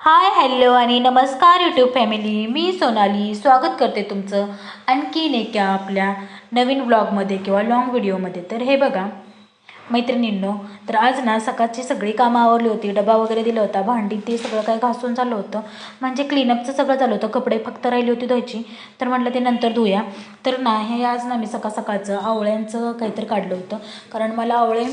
Hi hello आणि नमस्कार YouTube family. मी सोनाली स्वागत करते तुमचं आणखीन एका आपल्या नवीन ब्लॉगमध्ये किंवा लॉंग व्हिडिओमध्ये. तर हे बघा मैत्रिणींनो, तर आज ना सकाळची सगळी कामं आवरली होती. डबा वगैरे दिला होता, भांडी ते सगळं काही घासून झालं होतं, म्हणजे क्लीनअपचं सगळं झालं होतं. कपडे फक्त राहिली होती धुवायची, तर म्हटलं ते नंतर धुया. तर ना हे आज ना मी सकाळचं आवळ्यांचं काहीतरी काढलं होतं, कारण मला आवळे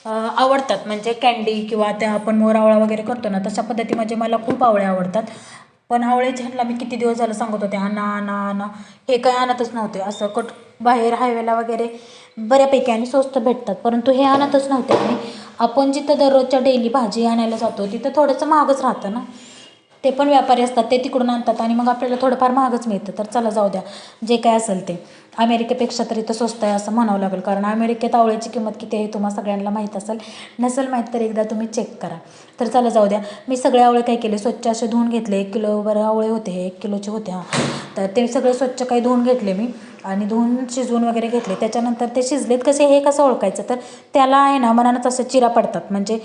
आवडतात. म्हणजे कँडी किंवा त्या आपण मोर आवळा वगैरे करतो ना, तशा पद्धती म्हणजे मला खूप आवळे आवडतात. पण आवळे ह्यांना मी किती दिवस झालं सांगत होते, आणा आणा आणा, हे काय आणतच नव्हते. असं बाहेर हायवेला वगैरे बऱ्यापैकी आणि स्वस्त भेटतात, परंतु हे आणतच नव्हते. आणि आपण जिथं दररोजच्या डेली भाजी आणायला जातो तिथं थोडंसं महागच राहतं ना. ते पण व्यापारी असतात, ते तिकडून आणतात आणि मग आपल्याला थोडंफार महागच मिळतं. तर चला जाऊ द्या, जे काय असेल ते. अमेरिकेपेक्षा तरी तर स्वस्त आहे असं म्हणावं लागेल, कारण अमेरिकेत आवळ्याची किंमत किती आहे तुम्हाला सगळ्यांना माहीत असेल. नसेल माहीत तर एकदा तुम्ही चेक करा. तर चला जाऊ द्या. मी सगळे आवळे काय केले, स्वच्छ असे धुवून घेतले. 1 किलो आवळे होते, हे 1 किलोचे होते. तर ते सगळे स्वच्छ काही धुवून घेतले मी, आणि धुवून शिजवून वगैरे घेतले. त्याच्यानंतर ते शिजलेत कसे हे कसं ओळखायचं, तर त्याला आहे ना मनानंच असं चिरा पडतात, म्हणजे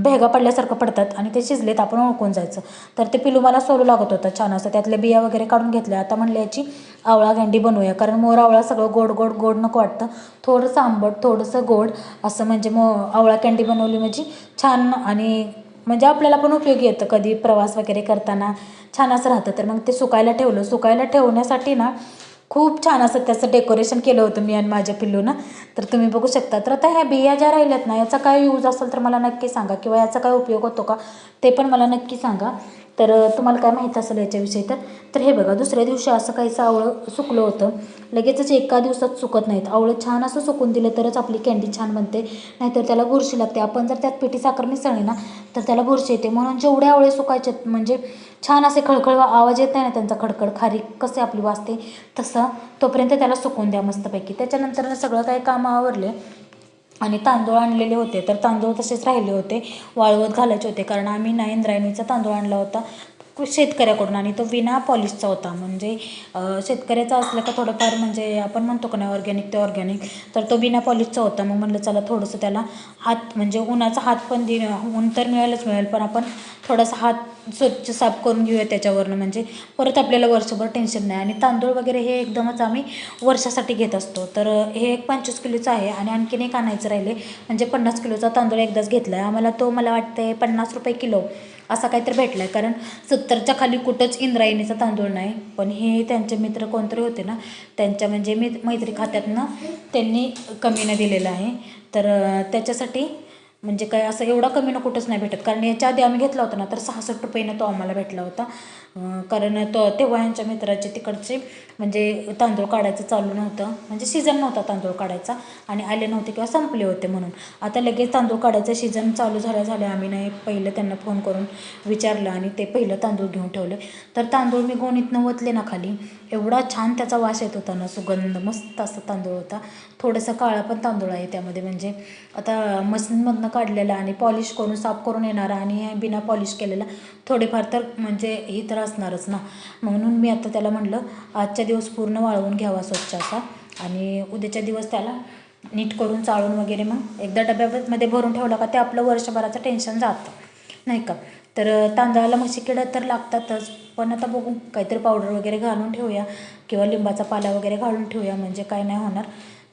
भेगा पडल्यासारखं पडतात, आणि ते शिजलेत आपण ओळखून जायचं. तर ते पिलू मला सोलू लागत होतं छान असं, त्यातल्या बिया वगैरे काढून घेतल्या. आता म्हणले याची आवळा कँडी बनवूया, कारण मोर आवळा सगळं गोड गोड गोड नको वाटतं, थोडंसं आंबट थोडंसं गोड असं. म्हणजे आवळा कँडी बनवली म्हणजे छान, आणि म्हणजे आपल्याला पण उपयोगी येतं कधी प्रवास वगैरे करताना, छान असं राहतं. तर मग ते सुकायला ठेवलं. सुकायला ठेवण्यासाठी ना खूप छान असं त्याचं डेकोरेशन केलं होतं मी आणि माझ्या पिल्लूनं. तर तुम्ही बघू शकता. तर आता ह्या बिया ज्या राहिल्यात ना, याचा काय यूज असेल तर मला नक्की सांगा, किंवा याचा काय उपयोग होतो का ते पण मला नक्की सांगा. तर तुम्हाला काय माहीत असेल याच्याविषयी. तर हे बघा, दुसऱ्या दिवशी असं काहीचं आवळं सुकलं होतं. लगेचच एका दिवसात सुकत नाहीत आवळं, छान असं सुकून दिलं तरच आपली कँडी छान बनते, नाहीतर त्याला बुरशी लागते. आपण जर त्यात पिठी साखर मिसळली ना तर त्याला बुरशी येते. म्हणून जेवढे आवळे सुकायचे म्हणजे छान असे खळखळ आवाज येत नाही ना त्यांचा, खडखड खारीक कसे आपली वाजते तसं, तोपर्यंत त्याला सुकून द्या मस्तपैकी. त्याच्यानंतर सगळं काही कामं आवरले आणि तांदूळ आणलेले होते. तर तांदूळ तसेच राहिले होते, वाळवत घालायचे होते, कारण आम्ही ना इंद्रायणीचा तांदूळ आणला होता शेतकऱ्याकडून, आणि तो विना पॉलिशचा होता. म्हणजे शेतकऱ्याचा असलं का थोडंफार म्हणजे आपण म्हणतो का नाही ऑर्गॅनिक ते ऑर्गॅनिक, तर तो बिना पॉलिशचा होता. मग म्हणलं चला थोडंसं त्याला हात, म्हणजे उन्हाचा हात पण ऊन तर मिळेलच मिळेल, पण आपण थोडासा हात स्वच्छ साफ करून घेऊया त्याच्यावरनं, म्हणजे परत आपल्याला वर्षभर टेन्शन नाही. आणि तांदूळ वगैरे हे एकदमच आम्ही वर्षासाठी घेत असतो. तर हे एक 25 किलोचं आहे, आणि आणखीन एक आणायचं राहिले, म्हणजे 50 किलोचा तांदूळ एकदाच घेतला आहे आम्हाला. तो मला वाटतं 50 रुपये किलो असा काहीतरी भेटला आहे, कारण 70च्या खाली कुठंच इंद्रायणीचा तांदूळ नाही. पण हे त्यांचे मित्र कोणतरी होते ना, त्यांच्या म्हणजे मैत्री खात्यातनं त्यांनी कमीनं दिलेलं आहे. तर त्याच्यासाठी म्हणजे काय असं एवढा कमीनं कुठंच नाही भेटत, कारण याच्या आधी आम्ही घेतला होता ना तर 66 रुपयानं तो आम्हाला भेटला होता. कारण तेव्हा यांच्या मित्राचे तिकडचे म्हणजे तांदूळ काढायचं चालू नव्हतं, म्हणजे सीझन नव्हता तांदूळ काढायचा, आणि आले नव्हते किंवा संपले होते. म्हणून आता लगेच तांदूळ काढायचं सीझन चालू झाल्या आम्ही नाही पहिलं त्यांना फोन करून विचारलं, आणि ते पहिलं तांदूळ घेऊन ठेवले. तर तांदूळ मी गोणीतनं ओतले ना खाली, एवढा छान त्याचा वास येत होता ना, सुगंध मस्त असा तांदूळ होता. थोडंसं काळा पण तांदूळ आहे त्यामध्ये, म्हणजे आता मशीनमधनं काढलेला आणि पॉलिश करून साफ करून येणारा, आणि बिना पॉलिश केलेला थोडेफार तर म्हणजे ही तर असणारच ना. म्हणून मी आता त्याला म्हटलं आजच्या दिवस पूर्ण वाळवून घ्यावा स्वच्छ असा, आणि उद्याच्या दिवस त्याला नीट करून चाळून वगैरे मग एकदा डब्यामध्ये भरून ठेवलं का ते आपलं वर्षभराचं टेन्शन जातं, नाही का. तर तांदळाला म्हशीकिडं तर लागतातच, पण आता बघू काहीतरी पावडर वगैरे घालून ठेवूया, किंवा लिंबाचा पाला वगैरे घालून ठेवूया, म्हणजे काय नाही होणार.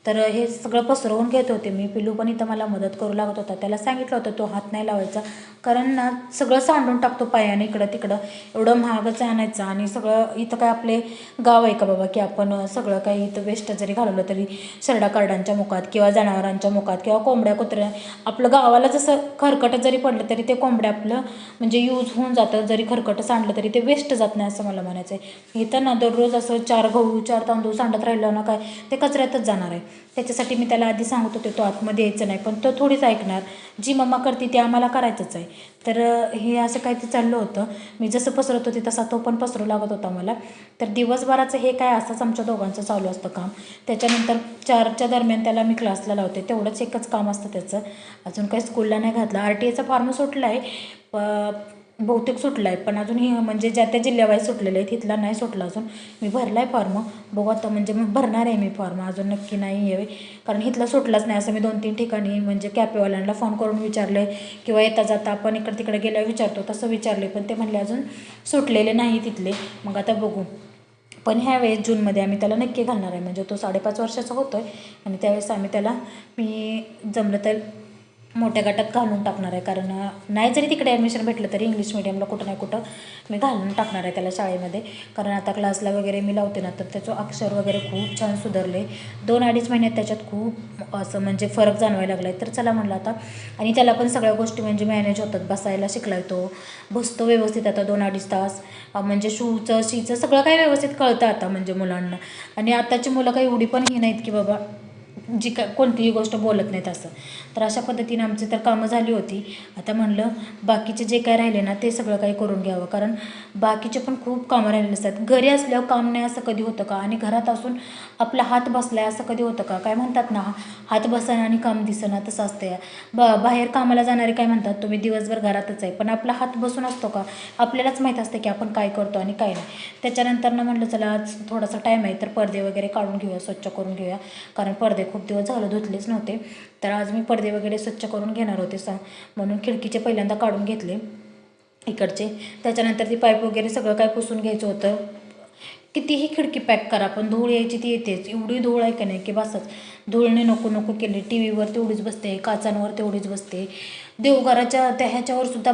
तर हे सगळं पसरवून घेत होते मी. पिलू पण इथं मला मदत करू लागत होता. त्याला सांगितलं होतं तो हात नाही लावायचा, कारण ना सगळं सांडून टाकतो पायाने इकडं तिकडं, एवढं महागच आणायचं. आणि सगळं इथं काय आपले गाव आहे का बाबा की आपण सगळं काही इथं वेस्ट जरी घालवलं तरी शेरडाकारडांच्या मुखात किंवा जनावरांच्या मुखात किंवा कोंबड्या कुत्र्या, आपलं गावाला जसं खरकट जरी पडलं तरी ते कोंबड्या आपलं म्हणजे यूज होऊन जातं. जरी खरकट सांडलं तरी ते वेस्ट जात नाही असं मला म्हणायचं आहे. इथं ना दररोज असं 4 गहू 4 तांदूळ सांडत राहिलं ना काय ते कचऱ्यातच जाणार आहे. त्याच्यासाठी मी त्याला आधी सांगत होते तो आतमध्ये यायचं नाही, पण तो थोडीच ऐकणार. जी मम्मा करते ते आम्हाला करायचंच आहे. तर हे असं काही ते चाललं होतं. मी जसं पसरत होते तसा तो पण पसरू लागत होता मला. तर दिवसभराचं हे काय असंच आमच्या दोघांचं चालू असतं काम. त्याच्यानंतर 4च्या दरम्यान त्याला मी क्लासला लावते, तेवढंच एकच काम असतं त्याचं. अजून काही स्कूलला नाही घातलं. RTAचा फॉर्म सुटला आहे, बहुतेक सुटला आहे, पण अजून हे म्हणजे ज्या त्या जिल्ह्यावाईज सुटलेले आहे, तिथला नाही सुटला अजून. मी भरला आहे फॉर्म, बघू आता म्हणजे मग भरणार आहे मी फॉर्म, अजून नक्की नाही आहे कारण इथला सुटलाच नाही. असं मी 2-3 ठिकाणी म्हणजे कॅफेवाल्यांना फोन करून विचारलं आहे किंवा येता जाता आपण इकडे तिकडे गेल्यावर विचारतो तसं विचारले, पण ते म्हणले अजून सुटलेले नाही तिथले. मग आता बघू. पण ह्यावेळेस जूनमध्ये आम्ही त्याला नक्की घालणार आहे, म्हणजे तो 5.5 वर्षाचा होतो आहे आणि त्यावेळेस आम्ही त्याला मी जमलं तर मोठ्या गटात घालून टाकणार आहे. कारण नाही जरी तिकडे ॲडमिशन भेटलं तरी इंग्लिश मिडियमला कुठं नाही कुठं मी घालून टाकणार आहे त्याला शाळेमध्ये. कारण आता क्लासला वगैरे मी लावते ना, तर त्याचं अक्षर वगैरे खूप छान सुधारले. 2-2.5 महिन्यात त्याच्यात खूप असं म्हणजे फरक जाणवायला लागला आहे. तर चला म्हटलं आता, आणि त्याला पण सगळ्या गोष्टी म्हणजे मॅनेज होतात, बसायला शिकलाय तो, बसतो व्यवस्थित आता 2-2.5 तास. म्हणजे शूचं शीचं सगळं काही व्यवस्थित कळतं आता म्हणजे मुलांना. आणि आताची मुलं काही एवढी पण ही नाहीत की बाबा जी काय कोणतीही गोष्ट बोलत नाहीत असं. तर अशा पद्धतीने आमची तर कामं झाली होती. आता म्हणलं बाकीचे जे काय राहिले ना ते सगळं काही करून घ्यावं, कारण बाकीचे पण खूप कामं राहिलेले असतात. घरी असल्यावर काम नाही असं कधी होतं का? आणि घरात असून आपला हात बसलाय असं कधी होतं का? काय म्हणतात ना, हात बसाना आणि काम दिसना, तसं असतं. बाहेर कामाला जाणारे काय म्हणतात, तुम्ही दिवसभर घरातच आहे, पण आपला हात बसून असतो का? आपल्यालाच माहीत असतं की आपण काय करतो आणि काय नाही. त्याच्यानंतर ना म्हणलं चला आज थोडासा टाईम आहे तर पडदे वगैरे काढून घेऊया, स्वच्छ करून घेऊया. कारण पडदे खूप दिवस झालं धुतलेच नव्हते. तर आज मी पडदे वगैरे स्वच्छ करून घेणार होते म्हणून खिडकीचे पहिल्यांदा काढून घेतले इकडचे. त्याच्यानंतर ती पाईप वगैरे सगळं काय पुसून घ्यायचं होतं. कितीही खिडकी पॅक करा पण धूळ यायची ती येतेच. एवढी धूळ आहे का नाही की बसच. धूळने नको नको केले. टी व्हीवर तेवढीच बसते, काचांवर तेवढीच बसते, देवघराच्या त्या ह्याच्यावर सुद्धा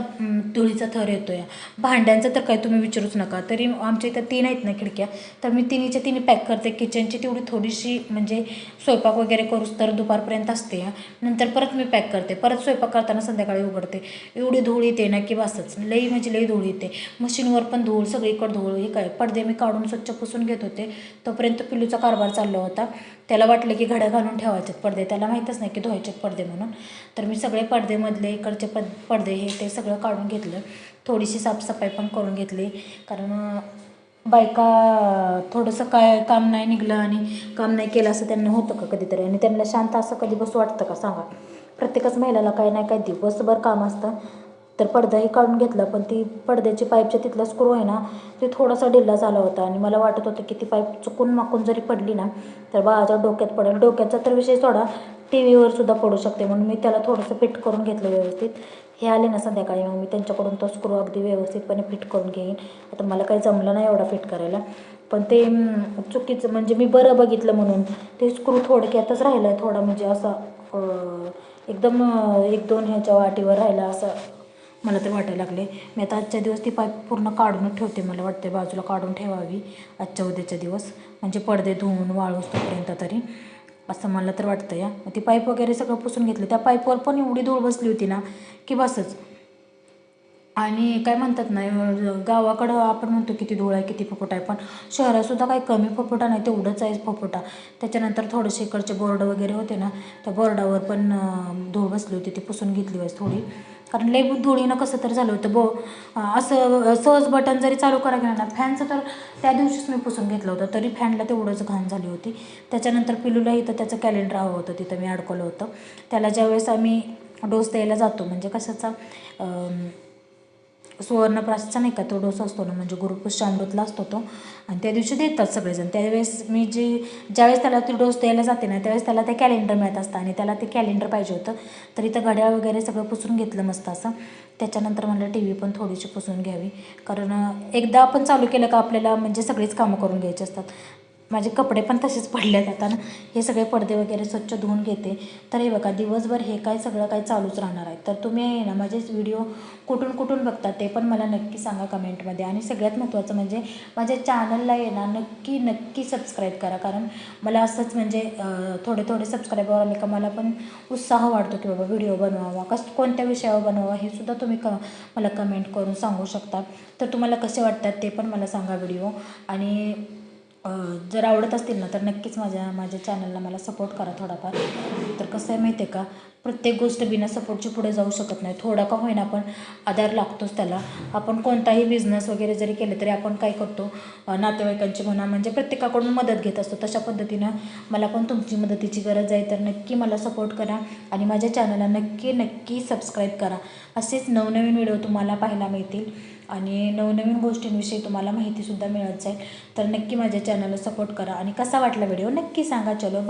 धुळीचा थर येतो आहे. भांड्यांचं तर काय तुम्ही विचारूच नका. तरी आमच्या इथं 3 आहेत ना खिडक्या, तर मी तिन्हीच्या तिन्ही पॅक करते. किचनची तेवढी थोडीशी म्हणजे स्वयंपाक वगैरे करूच तर दुपारपर्यंत असते, नंतर परत मी पॅक करते. परत स्वयंपाक करताना संध्याकाळी उघडते. एवढी धूळ येते ना की बसच, लई म्हणजे लई धूळ येते. मशीनवर पण धूळ, सगळीकडे धूळ. हे काय पडदे मी काढून स्वच्छ पुसून घेत होते तोपर्यंत पिल्लूचा कारभार चालला होता. त्याला वाटलं की घड्या घालून ठेवायचे पडदे, त्याला माहीतच नाही की धुवायचे पडदे म्हणून. तर मी सगळे पडदेमधले इकडचे पडदे हे ते सगळं काढून घेतलं. थोडीशी साफसफाई पण करून घेतली, कारण बायका थोडंसं काय काम नाही निघलं आणि काम नाही केलं असं त्यांना होतं का कधीतरी? आणि त्यांना शांत असं कधी बसू वाटतं का सांगा? प्रत्येकच महिलाला काही नाही काय दिवसभर काम असतं. तर पडदाही काढून घेतला, पण ती पडद्याची पाईपच्या तिथला स्क्रू आहे ना, ते थोडासा ढिला झाला होता आणि मला वाटत होतं की ती पाईप चुकून माकून जरी पडली ना तर बाळाच्या डोक्यात पडेल. डोक्याचा तर विषय सोडा, टी व्हीवर सुद्धा पडू शकते. म्हणून मी त्याला थोडंसं फिट करून घेतलं व्यवस्थित. हे आले ना संध्याकाळी, मग मी त्यांच्याकडून तो स्क्रू अगदी व्यवस्थितपणे फिट करून घेईन. आता मला काही जमलं नाही एवढा फिट करायला, पण ते चुकीचं म्हणजे मी बरं बघितलं म्हणून ते स्क्रू थोडक्यातच राहिला आहे, थोडा म्हणजे असा एकदम 1-2 ह्याच्या वाटीवर राहिला असं मला तर वाटायला लागले. मी आता आजच्या दिवस ती पाईप पूर्ण काढूनच ठेवते. मला वाटते बाजूला काढून ठेवावी आजच्या उद्याच्या दिवस, म्हणजे पडदे धुवून वाळूस तोपर्यंत तरी, असं मला तर वाटतं या. ती पाईप वगैरे सगळं पुसून घेतलं. त्या पाईपवर पण एवढी धूळ बसली होती ना की बसच. आणि काय म्हणतात ना, गावाकडं आपण म्हणतो किती धूळ आहे किती फुफुटा आहे, पण शहरातसुद्धा काही कमी फुफुटा नाही, तेवढंच आहे फुफुटा. त्याच्यानंतर थोडेसे इकडचे बोर्ड वगैरे होते ना, त्या बोर्डावर पण धूळ बसली होती, ती पुसून घेतली वाईस थोडी. कारण लई धुळीनं कसं तर झालं होतं असं सहज बटन जरी चालू करा गेलं ना, फॅनचं तर त्या दिवशीच मी पुसून घेतलं होतं, तरी फॅनला तेवढंच घाण झाली होती. त्याच्यानंतर पिलूला इथं त्याचं कॅलेंडर हवं होतं, तिथं मी अडकवलं होतं त्याला. ज्यावेळेस आम्ही डोस द्यायला जातो म्हणजे कशाचा सुवर्णप्राशचा नाही का तो डोस असतो ना, म्हणजे गुरुपुष्यामृतला असतो तो, आणि त्या दिवशी देतात सगळेजण. त्यावेळेस मी ज्यावेळेस त्याला ती डोस द्यायला जाते ना त्यावेळेस त्याला ते कॅलेंडर मिळत असतं आणि त्याला ते कॅलेंडर पाहिजे होतं. तर इथं घड्याळ वगैरे सगळं पुसून घेतलं मस्त असं. त्याच्यानंतर मला टी व्ही पण थोडीशी पुसून घ्यावी, कारण एकदा आपण चालू केलं का आपल्याला म्हणजे सगळीच कामं करून घ्यायची असतात. माझे कपडे पण तसेच पडले आहेत आता ना, हे सगळे पडदे वगैरे स्वच्छ धुवून घेते. तर हे बघा दिवसभर हे काय सगळं काय चालूच राहणार आहे. तर तुम्ही आहे ना माझेच व्हिडिओ कुठून कुठून बघता ते पण मला नक्की सांगा कमेंटमध्ये. आणि सगळ्यात महत्त्वाचं म्हणजे माझ्या चॅनलला आहे ना नक्की नक्की सबस्क्राईब करा, कारण मला असंच म्हणजे थोडे थोडे सबस्क्राईबर आले का मला पण उत्साह वाढतो की बाबा व्हिडिओ बनवावा, कोणत्या विषयावर बनवावा हे सुद्धा तुम्ही मला कमेंट करून सांगू शकता. तर तुम्हाला कसे वाटतात ते पण मला सांगा व्हिडिओ. आणि जर आवडत असतील ना तर नक्कीच माझ्या चॅनलला मला सपोर्ट करा थोडाफार. तर कसं आहे माहिती आहे का, प्रत्येक गोष्ट बिना सपोर्टची पुढे जाऊ शकत नाही. थोडा का होईना पण आधार लागतोच त्याला. आपण कोणताही बिझनेस वगैरे जरी केलं तरी आपण काय करतो, नातेवाईकांची म्हणा म्हणजे प्रत्येकाकडून मदत घेत असतो. तशा पद्धतीनं मला पण तुमची मदतीची गरज आहे. तर नक्की मला सपोर्ट करा आणि माझ्या चॅनलला नक्की सबस्क्राईब करा. असेच नवनवीन व्हिडिओ तुम्हाला पाहायला मिळतील आणि नवनवीन गोष्टींविषयी तुम्हाला माहितीसुद्धा मिळत जाईल. तर नक्की माझ्या चॅनलला सपोर्ट करा आणि कसा वाटला व्हिडिओ नक्की सांगा. चलो.